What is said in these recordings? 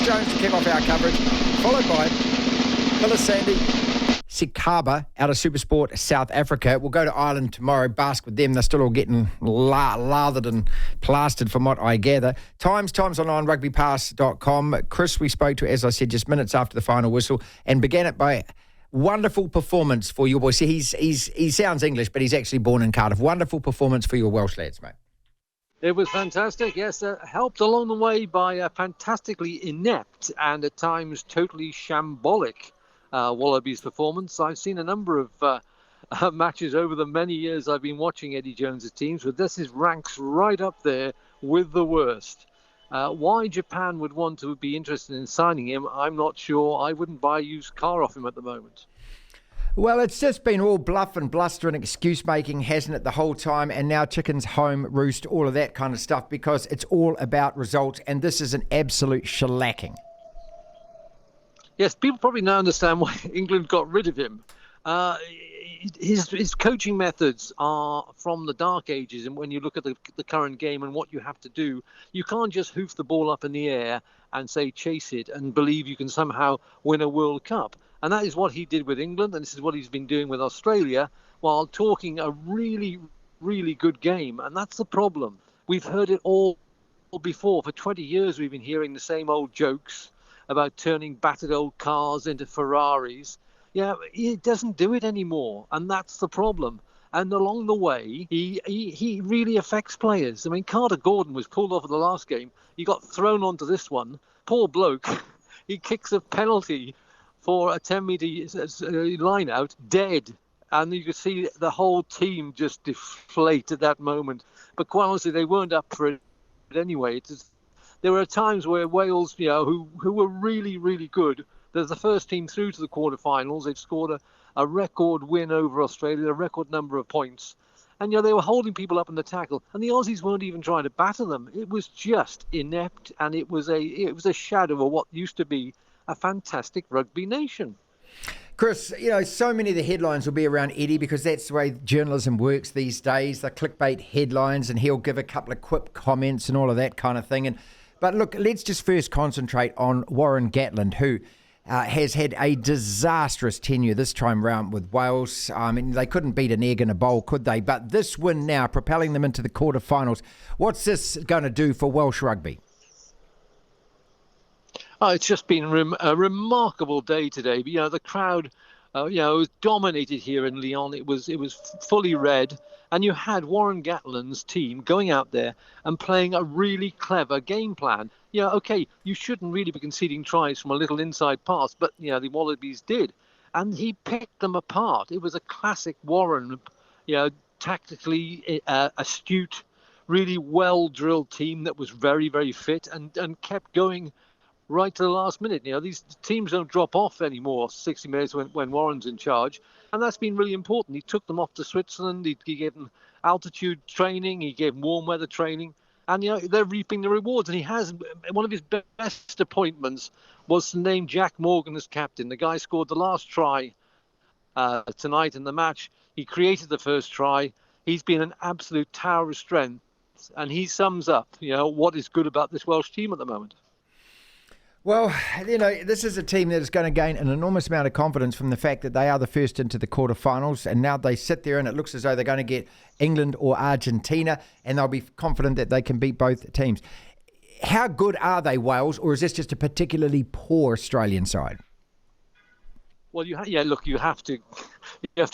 Jones to kick off our coverage, followed by Sandy Sikaba out of Supersport South Africa. We'll go to Ireland tomorrow, bask with them. They're still all getting lathered and plastered from what I gather. Times online, rugbypass.com. Chris, we spoke to, as I said, just minutes after the final whistle, and began it by wonderful performance for your boy. See, he sounds English, but he's actually born in Cardiff. Wonderful performance for your Welsh lads, mate. It was fantastic, yes. Helped along the way by a fantastically inept and at times totally shambolic Wallabies performance. I've seen a number of matches over the many years I've been watching Eddie Jones's teams, but this ranks right up there with the worst. Why Japan would want to be interested in signing him, I'm not sure. I wouldn't buy a used car off him at the moment. Well, it's just been all bluff and bluster and excuse-making, hasn't it, the whole time? And now chickens home roost, all of that kind of stuff, because it's all about results, and this is an absolute shellacking. Yes, people probably now understand why England got rid of him. His coaching methods are from the dark ages, and when you look at the current game and what you have to do, you can't just hoof the ball up in the air and say chase it and believe you can somehow win a World Cup. And that is what he did with England, and this is what he's been doing with Australia, while talking a really, really good game. And that's the problem. We've heard it all before. For 20 years, we've been hearing the same old jokes about turning battered old cars into Ferraris. Yeah, he doesn't do it anymore, and that's the problem. And along the way, he really affects players. I mean, Carter Gordon was pulled off of the last game. He got thrown onto this one. Poor bloke. He kicks a penalty for a 10-metre line out, dead. And you could see the whole team just deflate at that moment. But quite honestly, they weren't up for it anyway. There were times where Wales, who were really, really good, they're the first team through to the quarterfinals. They've scored a record win over Australia, a record number of points. And, they were holding people up in the tackle. And the Aussies weren't even trying to batter them. It was just inept, and it was a shadow of what used to be a fantastic rugby nation. Chris, so many of the headlines will be around Eddie because that's the way journalism works these days. The clickbait headlines, and he'll give a couple of quip comments and all of that kind of thing. But look, let's just first concentrate on Warren Gatland, who has had a disastrous tenure this time round with Wales. I mean, they couldn't beat an egg in a bowl, could they? But this win now, propelling them into the quarterfinals, what's this going to do for Welsh rugby? Oh, it's just been a remarkable day today. The crowd, was dominated here in Lyon. It was fully red, and you had Warren Gatland's team going out there and playing a really clever game plan. Okay, you shouldn't really be conceding tries from a little inside pass, but the Wallabies did, and he picked them apart. It was a classic Warren, tactically astute, really well drilled team that was very, very fit and kept going right to the last minute. These teams don't drop off anymore 60 minutes when Warren's in charge. And that's been really important. He took them off to Switzerland. He gave them altitude training. He gave them warm weather training. And, they're reaping the rewards. And he has, one of his best appointments was to name Jack Morgan as captain. The guy scored the last try tonight in the match. He created the first try. He's been an absolute tower of strength. And he sums up, what is good about this Welsh team at the moment. Well, this is a team that is going to gain an enormous amount of confidence from the fact that they are the first into the quarterfinals, and now they sit there and it looks as though they're going to get England or Argentina, and they'll be confident that they can beat both teams. How good are they, Wales, or is this just a particularly poor Australian side? Well, you have to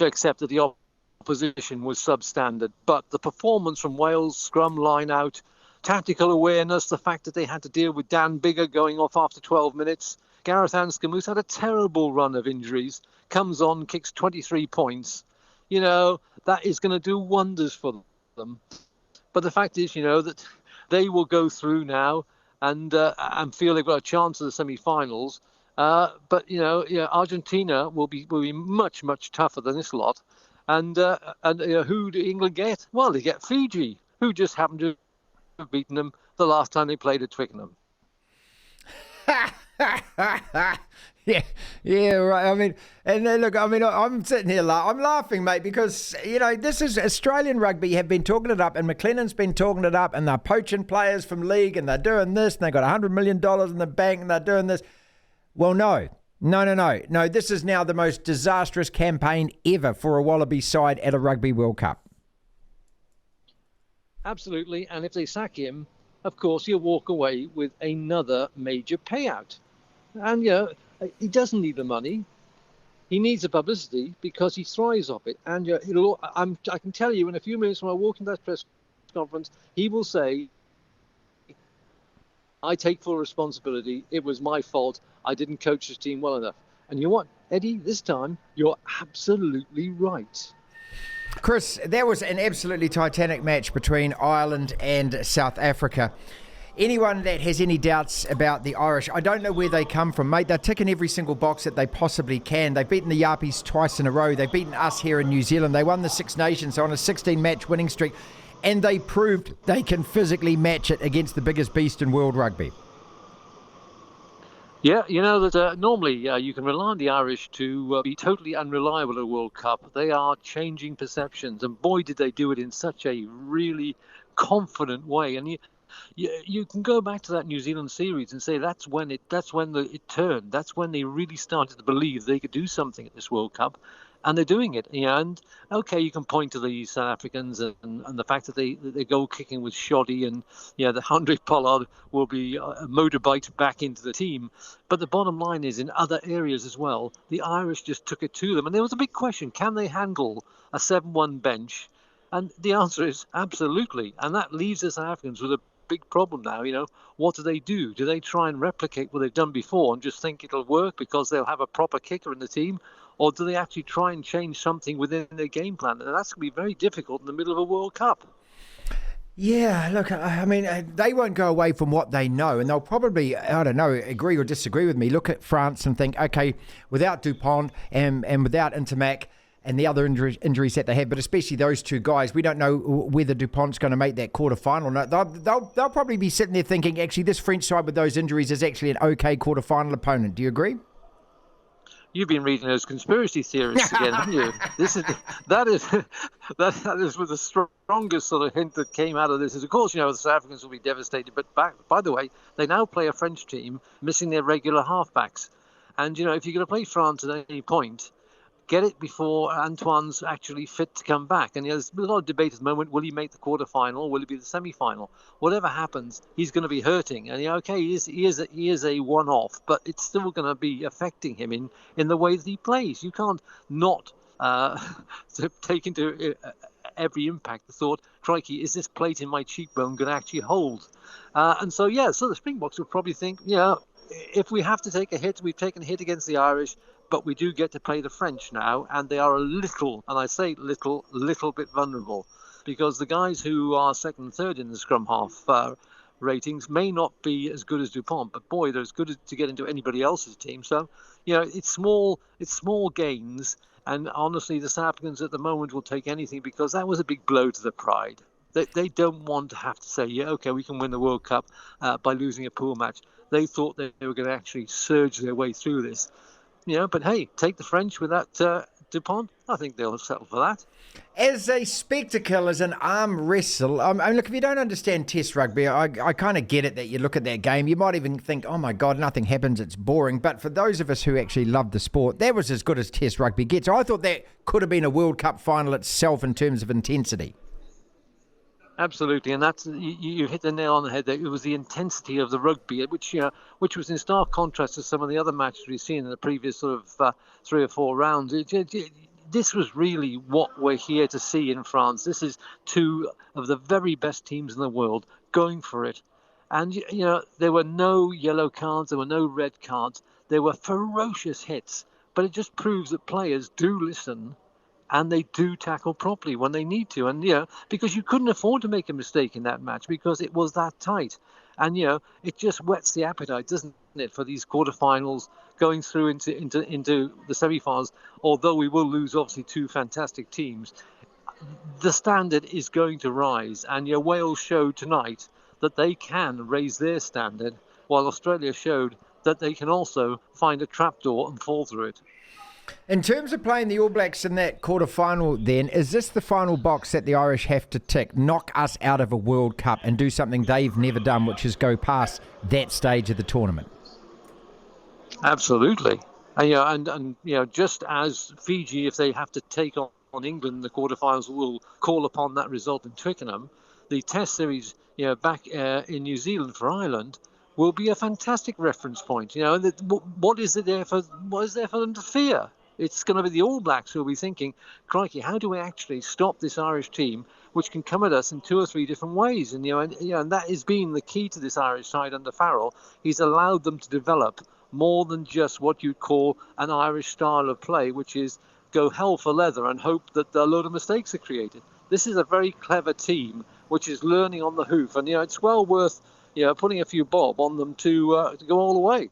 accept that the opposition was substandard, but the performance from Wales, scrum line out, tactical awareness, the fact that they had to deal with Dan Biggar going off after 12 minutes. Gareth Anscombe, who's had a terrible run of injuries, comes on, kicks 23 points. That is going to do wonders for them. But the fact is, that they will go through now and feel they've got a chance of the semi-finals. But Argentina will be much, much tougher than this lot. And who do England get? Well, they get Fiji, who just happened to have beaten them the last time they played at Twickenham. Yeah, right. I mean, and then look, I mean, I'm sitting here, I'm laughing, mate, because, this is Australian rugby have been talking it up, and McLennan's been talking it up, and they're poaching players from league, and they're doing this, and they got $100 million in the bank, and they're doing this. Well, no. No, this is now the most disastrous campaign ever for a Wallaby side at a Rugby World Cup. Absolutely, and if they sack him, of course, he'll walk away with another major payout. And, he doesn't need the money. He needs the publicity because he thrives off it. And I can tell you in a few minutes when I walk into that press conference, he will say, I take full responsibility. It was my fault. I didn't coach this team well enough. And you know what, Eddie, this time you're absolutely right. Chris, that was an absolutely titanic match between Ireland and South Africa. Anyone that has any doubts about the Irish, I don't know where they come from, mate. They're ticking every single box that they possibly can. They've beaten the Yarpies twice in a row. They've beaten us here in New Zealand. They won the Six Nations on a 16-match winning streak, and they proved they can physically match it against the biggest beast in world rugby. Yeah, that normally you can rely on the Irish to be totally unreliable at a World Cup. They are changing perceptions, and boy, did they do it in such a really confident way. And you can go back to that New Zealand series and say that's when it turned. That's when they really started to believe they could do something at this World Cup, and they're doing it. And okay, you can point to the South Africans and the fact that they goal kicking was shoddy, and the Andre Pollard will be motorbiked back into the team. But the bottom line is, in other areas as well, the Irish just took it to them, and there was a big question: can they handle a 7-1 bench? And the answer is absolutely. And that leaves the South Africans with a big problem now. What do? Do they try and replicate what they've done before and just think it'll work because they'll have a proper kicker in the team? Or do they actually try and change something within their game plan? And that's going to be very difficult in the middle of a World Cup. Yeah, look, I mean, they won't go away from what they know, and they'll probably, I don't know, agree or disagree with me, look at France and think, okay, without Dupont and without Intermac and the other injuries that they had, but especially those two guys, we don't know whether Dupont's going to make that quarterfinal. No, they'll probably be sitting there thinking, actually, this French side with those injuries is actually an okay quarterfinal opponent. Do you agree? You've been reading those conspiracy theories again, haven't you? That is with the strongest sort of hint that came out of this. Is, of course, the South Africans will be devastated. But by the way, they now play a French team missing their regular halfbacks. And, if you're going to play France at any point, get it before Antoine's actually fit to come back. And there's a lot of debate at the moment. Will he make the quarterfinal? Will he be the semi-final? Whatever happens, he's going to be hurting. And okay, he is a one-off, but it's still going to be affecting him in the way that he plays. You can't not take into every impact the thought, crikey, is this plate in my cheekbone going to actually hold? So the Springboks will probably think, if we have to take a hit, we've taken a hit against the Irish, but we do get to play the French now, and they are a little, and I say little bit vulnerable, because the guys who are second and third in the scrum half ratings may not be as good as Dupont, but boy, they're as good to get into anybody else's team. So, it's small gains, and honestly, the South Africans at the moment will take anything, because that was a big blow to the pride. They don't want to have to say, okay, we can win the World Cup by losing a pool match. They thought they were going to actually surge their way through this. But hey, take the French with that Dupont. I think they'll settle for that. As a spectacle, as an arm wrestle, look, if you don't understand Test rugby, I kind of get it that you look at that game. You might even think, oh my God, nothing happens, it's boring. But for those of us who actually love the sport, that was as good as Test rugby gets. I thought that could have been a World Cup final itself in terms of intensity. Absolutely, and that's you hit the nail on the head there. It was the intensity of the rugby, which was in stark contrast to some of the other matches we've seen in the previous sort of 3 or 4 rounds. This was really what we're here to see in France. This is two of the very best teams in the world going for it, and there were no yellow cards, there were no red cards, there were ferocious hits. But it just proves that players do listen. And they do tackle properly when they need to. And, because you couldn't afford to make a mistake in that match because it was that tight. And, it just whets the appetite, doesn't it, for these quarterfinals going through into the semi-finals. Although we will lose, obviously, 2 fantastic teams, the standard is going to rise. And Wales showed tonight that they can raise their standard, while Australia showed that they can also find a trapdoor and fall through it. In terms of playing the All Blacks in that quarter-final then, is this the final box that the Irish have to tick, knock us out of a World Cup and do something they've never done, which is go past that stage of the tournament? Absolutely. And just as Fiji, if they have to take on England in the quarterfinals, will call upon that result in Twickenham, the Test series back in New Zealand for Ireland will be a fantastic reference point. What is there for them to fear? It's going to be the All Blacks who will be thinking, crikey, how do we actually stop this Irish team, which can come at us in 2 or 3 different ways? And that has been the key to this Irish side under Farrell. He's allowed them to develop more than just what you'd call an Irish style of play, which is go hell for leather and hope that a load of mistakes are created. This is a very clever team which is learning on the hoof, and it's well worth putting a few bob on them to go all the way.